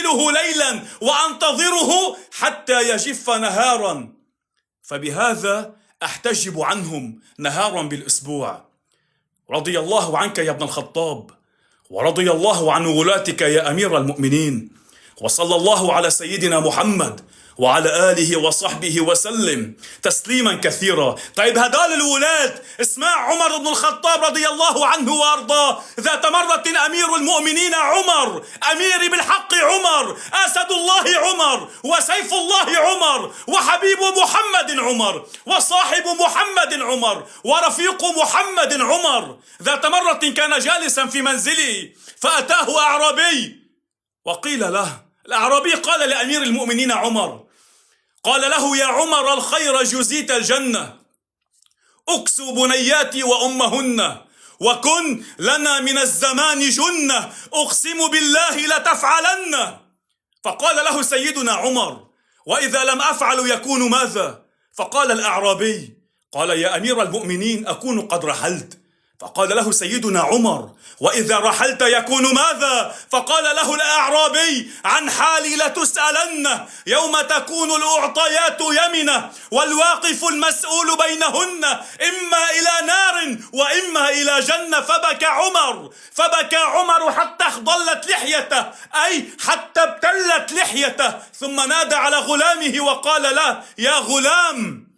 وأرسله ليلا وأنتظره حتى يجف نهارا، فبهذا أحتجب عنهم نهارا بالأسبوع. رضي الله عنك يا ابن الخطاب، ورضي الله عن ولاتك يا أمير المؤمنين، وصلى الله على سيدنا محمد وعلى آله وصحبه وسلم تسليما كثيرا. طيب هدول الولاد، اسمع عمر بن الخطاب رضي الله عنه وأرضاه، ذات مرة أمير المؤمنين عمر، أمير بالحق عمر، أسد الله عمر، وسيف الله عمر، وحبيب محمد عمر، وصاحب محمد عمر، ورفيق محمد عمر، ذات مرة كان جالسا في منزله فأتاه أعرابي وقيل له، الأعرابي قال لأمير المؤمنين عمر، قال له: يا عمر الخير جزيت الجنة، أكسو بنياتي وأمهن، وكن لنا من الزمان جنة، أقسم بالله لتفعلن. فقال له سيدنا عمر: وإذا لم أفعل يكون ماذا؟ فقال الأعرابي: قال: يا أمير المؤمنين أكون قد رحلت. فقال له سيدنا عمر: وإذا رحلت يكون ماذا؟ فقال له الأعرابي: عن حالي لتسألن يوم تكون الأعطيات يمنة، والواقف المسؤول بينهن إما إلى نار وإما إلى جنة. فبكى عمر حتى اخضلت لحيته، أي حتى ابتلت لحيته، ثم نادى على غلامه وقال له: يا غلام،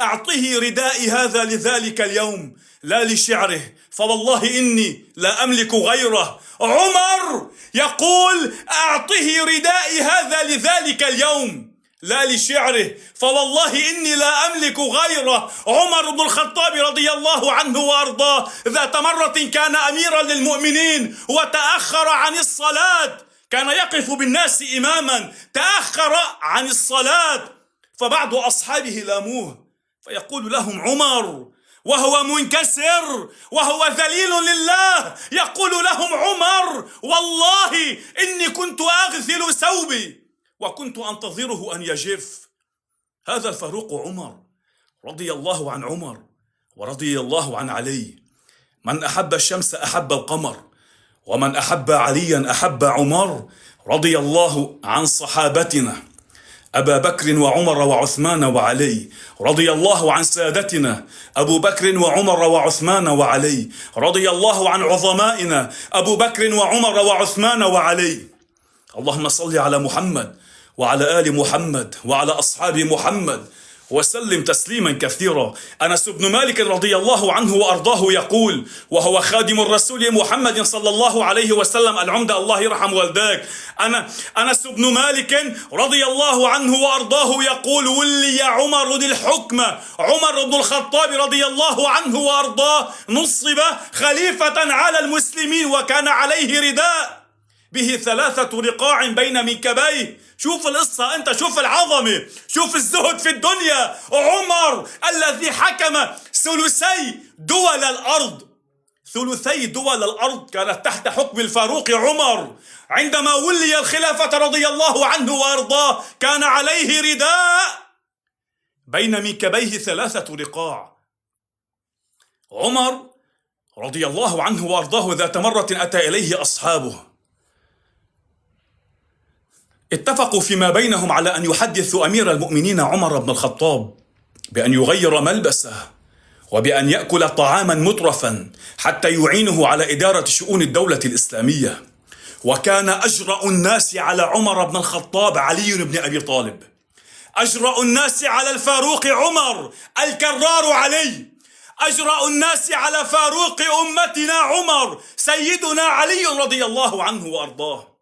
أعطه ردائي هذا لذلك اليوم، لا لشعره، فوالله إني لا أملك غيره. عمر يقول: أعطه ردائي هذا لذلك اليوم، لا لشعره، فوالله إني لا أملك غيره. عمر بن الخطاب رضي الله عنه وأرضاه ذات مرة كان أميرا للمؤمنين وتأخر عن الصلاة، كان يقف بالناس إماما، تأخر عن الصلاة، فبعض أصحابه لاموه فيقول لهم عمر وهو منكسر وهو ذليل لله، يقول لهم عمر: والله إني كنت أغسل ثوبي وكنت أنتظره أن يجف. هذا الفاروق عمر، رضي الله عن عمر ورضي الله عن علي. من أحب الشمس أحب القمر، ومن أحب عليا أحب عمر. رضي الله عن صحابتنا أبا بكر وعمر وعثمان وعلي، رضي الله عن سادتنا أبو بكر وعمر وعثمان وعلي، رضي الله عن عظمائنا أبو بكر وعمر وعثمان وعلي. اللهم صل على محمد وعلى آل محمد وعلى أصحاب محمد وسلم تسليما كثيرا. أنس بن مالك رضي الله عنه وأرضاه يقول، وهو خادم الرسول محمد صلى الله عليه وسلم العمدة، الله يرحم والداك، أنس بن مالك رضي الله عنه وأرضاه يقول: ولي عمر الحكم، عمر بن الخطاب رضي الله عنه وأرضاه نصب خليفة على المسلمين، وكان عليه رداء به 3 رقاع بين منكبيه. شوف القصة أنت، شوف العظمة، شوف الزهد في الدنيا. عمر الذي حكم ثلثي دول الأرض كانت تحت حكم الفاروق عمر. عندما ولي الخلافة رضي الله عنه وأرضاه كان عليه رداء بين منكبيه 3 رقاع. عمر رضي الله عنه وأرضاه ذات مرة أتى إليه أصحابه، اتفقوا فيما بينهم على أن يحدثوا أمير المؤمنين عمر بن الخطاب بأن يغير ملبسه وبأن يأكل طعاما مترفا حتى يعينه على إدارة شؤون الدولة الإسلامية. وكان أجرأ الناس على عمر بن الخطاب علي بن أبي طالب، أجرأ الناس على الفاروق عمر الكرار علي، أجرأ الناس على فاروق أمتنا عمر سيدنا علي رضي الله عنه وأرضاه.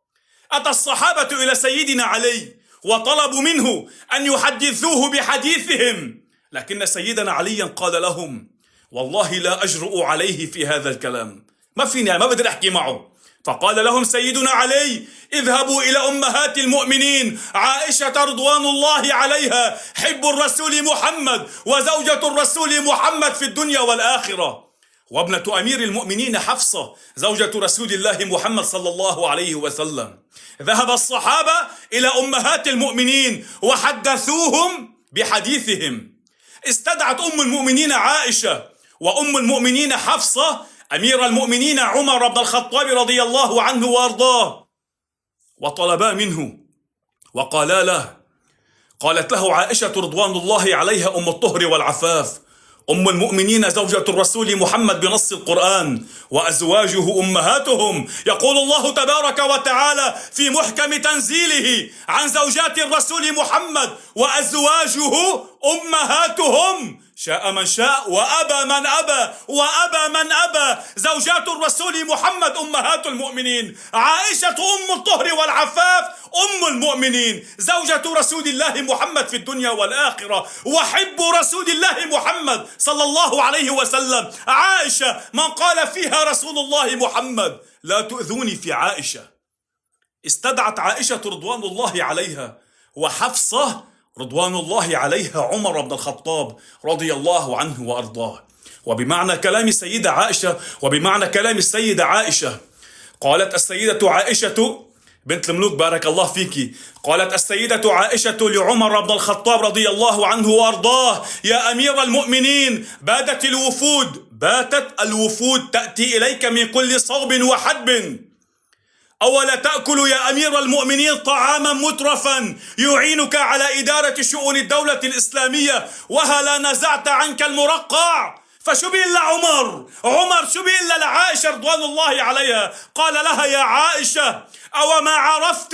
أتى الصحابة إلى سيدنا علي وطلبوا منه أن يحدثوه بحديثهم، لكن سيدنا علي قال لهم: والله لا أجرؤ عليه في هذا الكلام، ما بدي أحكي معه. فقال لهم سيدنا علي: اذهبوا إلى أمهات المؤمنين عائشة رضوان الله عليها، حب الرسول محمد وزوجة الرسول محمد في الدنيا والآخرة، وابنة أمير المؤمنين حفصة زوجة رسول الله محمد صلى الله عليه وسلم. ذهب الصحابة إلى أمهات المؤمنين وحدثوهم بحديثهم. استدعت أم المؤمنين عائشة وأم المؤمنين حفصة أمير المؤمنين عمر بن الخطاب رضي الله عنه وأرضاه، وطلبا منه وقالا له. قالت له عائشة رضوان الله عليها أم الطهر والعفاف، أم المؤمنين زوجة الرسول محمد بنص القرآن، وأزواجه أمهاتهم. يقول الله تبارك وتعالى في محكم تنزيله عن زوجات الرسول محمد: وأزواجه أمهاتهم، شاء من شاء وأبى من أبى، وأبى من أبى. زوجات الرسول محمد أمهات المؤمنين. عائشة أم الطهر والعفاف أم المؤمنين، زوجة رسول الله محمد في الدنيا والآخرة، وحب رسول الله محمد صلى الله عليه وسلم. عائشة من قال فيها رسول الله محمد: لا تؤذوني في عائشة. استدعت عائشة رضوان الله عليها وحفصة رضوان الله عليها عمر بن الخطاب رضي الله عنه وأرضاه. وبمعنى كلام السيدة عائشة، وبمعنى كلام السيدة عائشة، قالت السيدة عائشة بنت الملوك بارك الله فيك، قالت السيدة عائشة لعمر بن الخطاب رضي الله عنه وأرضاه: يا أمير المؤمنين، باتت الوفود تأتي إليك من كل صوب وحدب، أولا تأكل يا أمير المؤمنين طعاما مترفا يعينك على إدارة شؤون الدولة الإسلامية، وهلا نزعت عنك المرقع؟ فشبه إلا عمر شبه إلا لعائشة رضوان الله عليها. قال لها: يا عائشة، أو ما عرفت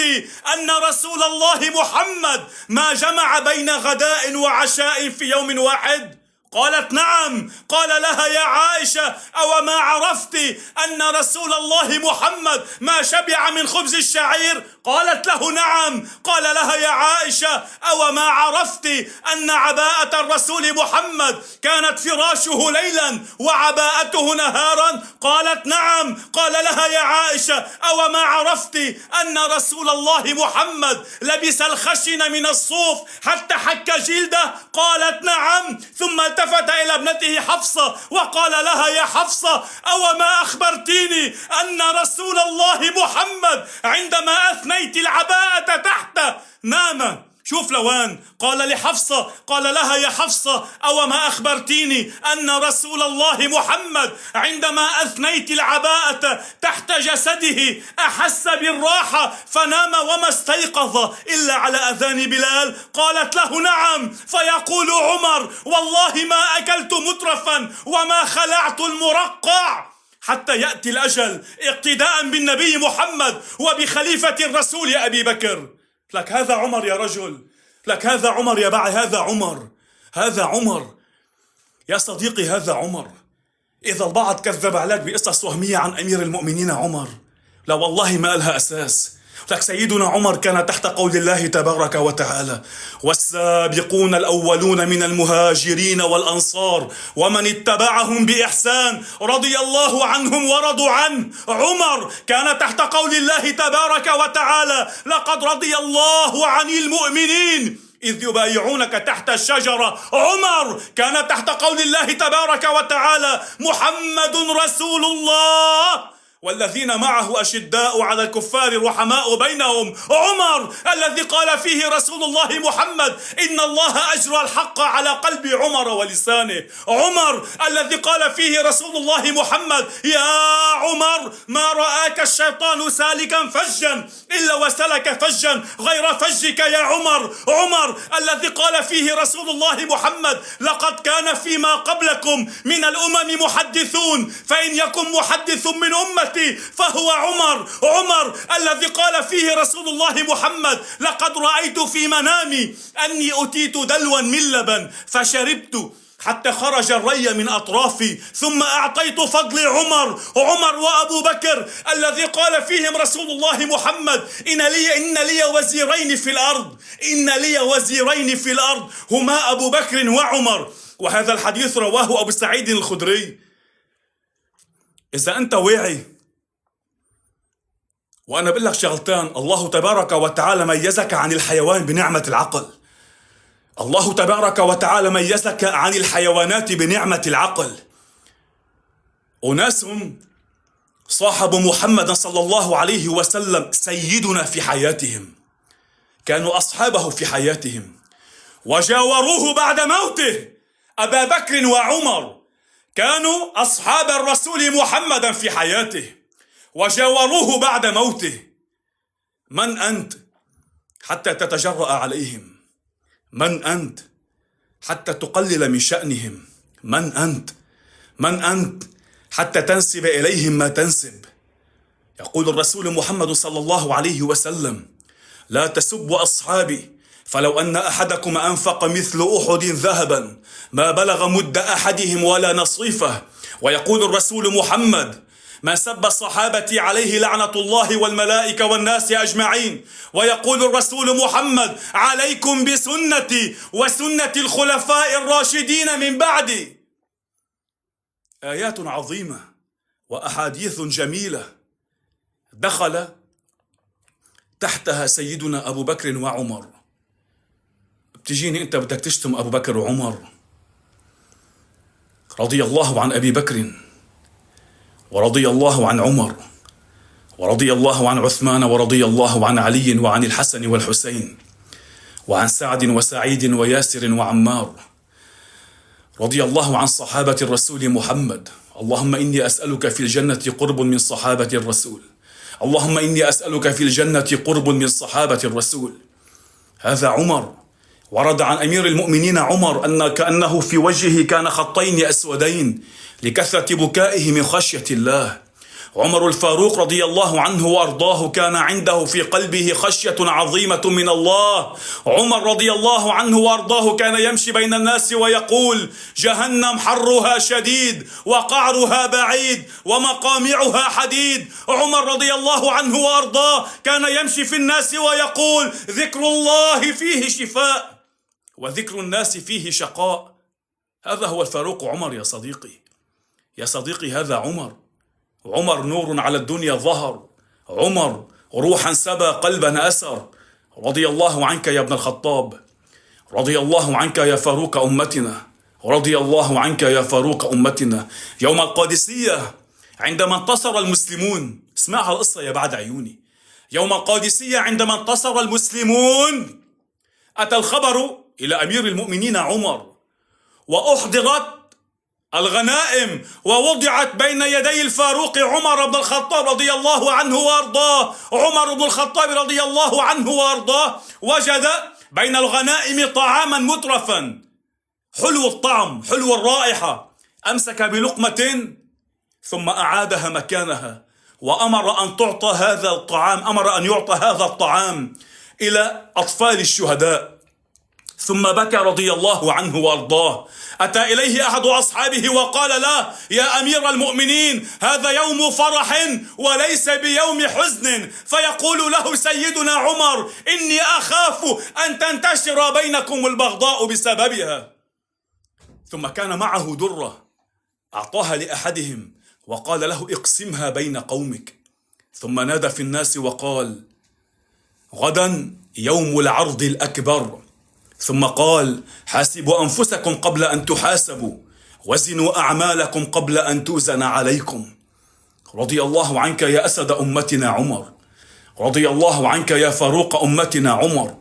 أن رسول الله محمد ما جمع بين غداء وعشاء في يوم واحد؟ قالت: نعم. قال لها: يا عائشة، أو ما عرفت أن رسول الله محمد ما شبع من خبز الشعير؟ قالت له: نعم. قال لها: يا عائشة، أو ما عرفت أن عباءة الرسول محمد كانت فراشه ليلا وعباءته نهارا؟ قالت: نعم. قال لها: يا عائشة، أو ما عرفت أن رسول الله محمد لبس الخشن من الصوف حتى حك جلده؟ قالت: نعم. ثم التفت إلى ابنته حفصة وقال لها: يا حفصة، أو ما أخبرتيني أن رسول الله محمد عندما أثنيت العباءة تحت نام؟ شوف لوان، قال لحفصة، قال لها: يا حفصة، أو ما أخبرتيني أن رسول الله محمد عندما أثنيت العباءة تحت جسده أحس بالراحة فنام وما استيقظ إلا على أذان بلال؟ قالت له: نعم. فيقول عمر: والله ما أكلت مترفا وما خلعت المرقع حتى يأتي الأجل، اقتداء بالنبي محمد وبخليفة الرسول أبي بكر. لك هذا عمر يا رجل، لك هذا عمر يا بعي، هذا عمر يا صديقي، هذا عمر. إذا البعض كذب عليك بقصص وهمية عن أمير المؤمنين عمر، لا والله ما لها أساس. لك سيدنا عمر كان تحت قول الله تبارك وتعالى: والسابقون الأولون من المهاجرين والأنصار ومن اتبعهم بإحسان رضي الله عنهم ورضوا عنه. عمر كان تحت قول الله تبارك وتعالى: لقد رضي الله عن المؤمنين إذ يبايعونك تحت الشجرة. عمر كان تحت قول الله تبارك وتعالى: محمد رسول الله والذين معه أشداء على الكفار رحماء بينهم. عمر الذي قال فيه رسول الله محمد: إن الله أجرى الحق على قلب عمر ولسانه. عمر الذي قال فيه رسول الله محمد: يا عمر، ما رآك الشيطان سالكا فجا إلا وسلك فجا غير فجك يا عمر. عمر الذي قال فيه رسول الله محمد: لقد كان فيما قبلكم من الأمم محدثون، فإن يكن محدث من أمتي فهو عمر. عمر الذي قال فيه رسول الله محمد: لقد رأيت في منامي أني أتيت دلوا من لبن فشربت حتى خرج الري من أطرافي ثم أعطيت فضل عمر. عمر وأبو بكر الذي قال فيهم رسول الله محمد: إن لي وزيرين في الأرض هما أبو بكر وعمر. وهذا الحديث رواه أبو سعيد الخدري. إذا أنت واعي، وأنا بقول لك شغلتان: الله تبارك وتعالى ميزك عن الحيوان بنعمة العقل. الله تبارك وتعالى ميزك عن الحيوانات بنعمة العقل. أناس صاحبوا محمد صلى الله عليه وسلم سيدنا في حياتهم، كانوا أصحابه في حياتهم، وجاوروه بعد موته. أبا بكر وعمر كانوا أصحاب الرسول محمد في حياته وجاوروه بعد موته. من أنت حتى تتجرأ عليهم؟ من أنت حتى تقلل من شأنهم؟ من أنت؟ من أنت حتى تنسب إليهم ما تنسب؟ يقول الرسول محمد صلى الله عليه وسلم: لا تسبوا أصحابي، فلو أن أحدكم أنفق مثل أحد ذهبا ما بلغ مد أحدهم ولا نصيفه. ويقول الرسول محمد: من سب صحابتي عليه لعنة الله والملائكة والناس أجمعين. ويقول الرسول محمد: عليكم بسنتي وسنة الخلفاء الراشدين من بعدي. آيات عظيمة وأحاديث جميلة دخل تحتها سيدنا أبو بكر وعمر. بتجيني أنت بدك تشتم أبو بكر وعمر؟ رضي الله عن أبي بكر ورضي الله عن عمر ورضي الله عن عثمان ورضي الله عن علي وعن الحسن والحسين وعن سعد وسعيد وياسر وعمار. رضي الله عن صحابة الرسول محمد. اللهم إني أسألك في الجنة قرب من صحابة الرسول. اللهم إني أسألك في الجنة قرب من صحابة الرسول. هذا عمر. ورد عن أمير المؤمنين عمر أن كأنه في وجهه كان خطين أسودين لكثرة بكائه من خشية الله. عمر الفاروق رضي الله عنه وأرضاه كان عنده في قلبه خشية عظيمة من الله. عمر رضي الله عنه وأرضاه كان يمشي بين الناس ويقول: جهنم حرها شديد وقعرها بعيد ومقامعها حديد. عمر رضي الله عنه وأرضاه كان يمشي في الناس ويقول: ذكر الله فيه شفاء وذكر الناس فيه شقاء. هذا هو الفاروق عمر يا صديقي. يا صديقي هذا عمر. عمر نور على الدنيا ظهر. عمر روحا سبى قلبا أسر. رضي الله عنك يا ابن الخطاب. رضي الله عنك يا فاروق أمتنا. رضي الله عنك يا فاروق أمتنا. يوم القادسية عندما انتصر المسلمون، اسمعها القصة يا بعد عيوني. يوم القادسية عندما انتصر المسلمون أتى الخبر إلى أمير المؤمنين عمر، وأحضرت الغنائم ووضعت بين يدي الفاروق عمر بن الخطاب رضي الله عنه وارضاه. عمر بن الخطاب رضي الله عنه وارضاه وجد بين الغنائم طعاما مترفا حلو الطعم حلو الرائحة، أمسك بلقمة ثم أعادها مكانها وأمر أن تعطى هذا الطعام، أمر أن يعطى هذا الطعام إلى أطفال الشهداء. ثم بكى رضي الله عنه وارضاه. أتى إليه أحد أصحابه وقال له: يا أمير المؤمنين، هذا يوم فرح وليس بيوم حزن. فيقول له سيدنا عمر: إني أخاف أن تنتشر بينكم البغضاء بسببها. ثم كان معه درة أعطاها لأحدهم وقال له: اقسمها بين قومك. ثم نادى في الناس وقال: غدا يوم العرض الأكبر. ثم قال: حاسبوا أنفسكم قبل أن تحاسبوا، وزنوا أعمالكم قبل أن توزن عليكم. رضي الله عنك يا أسد أمتنا عمر. رضي الله عنك يا فاروق أمتنا عمر.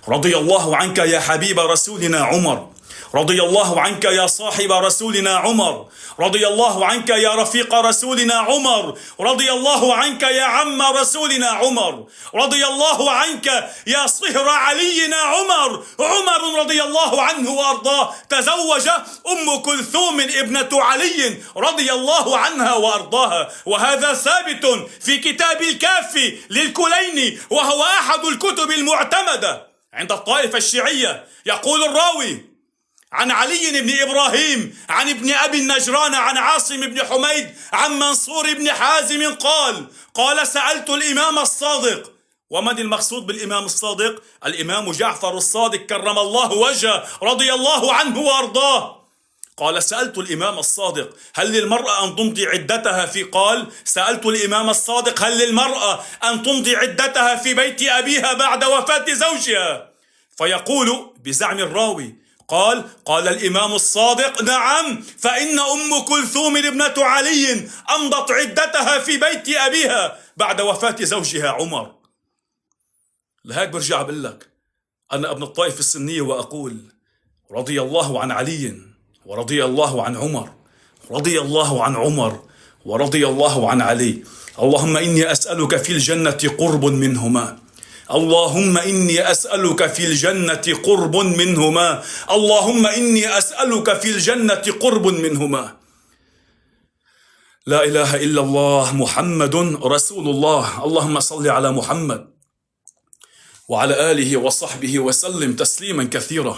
رضي الله عنك يا حبيب رسولنا عمر. رضي الله عنك يا صاحب رسولنا عمر. رضي الله عنك يا رفيق رسولنا عمر. رضي الله عنك يا عم رسولنا عمر. رضي الله عنك يا صهر علينا عمر. عمر رضي الله عنه وأرضاه تزوج أم كلثوم ابنة علي رضي الله عنها وأرضاها، وهذا ثابت في كتاب الكافي للكليني، وهو أحد الكتب المعتمدة عند الطائفة الشيعية. يقول الراوي عن علي بن إبراهيم عن ابن أبي النجران عن عاصم بن حميد عن منصور بن حازم قال سألت الإمام الصادق. ومن المقصود بالإمام الصادق؟ الإمام جعفر الصادق كرم الله وجهه رضي الله عنه وأرضاه. قال: سألت الإمام الصادق: هل للمرأة أن تمضي عدتها في قال سألت الإمام الصادق: هل للمرأة أن تمضي عدتها في بيت أبيها بعد وفاة زوجها؟ فيقول بزعم الراوي قال الإمام الصادق: نعم، فإن أم كلثوم ابنة علي أمضت عدتها في بيت أبيها بعد وفاة زوجها عمر. لهيك برجع بقول لك أنا ابن الطائفة السنية وأقول: رضي الله عن علي ورضي الله عن عمر. رضي الله عن عمر ورضي الله عن علي. اللهم إني أسألك في الجنة قرب منهما اللهم إني أسألك في الجنة قرب منهما، اللهم إني أسألك في الجنة قرب منهما. لا إله إلا الله محمد رسول الله. اللهم صل على محمد وعلى آله وصحبه وسلم تسليما كثيرا.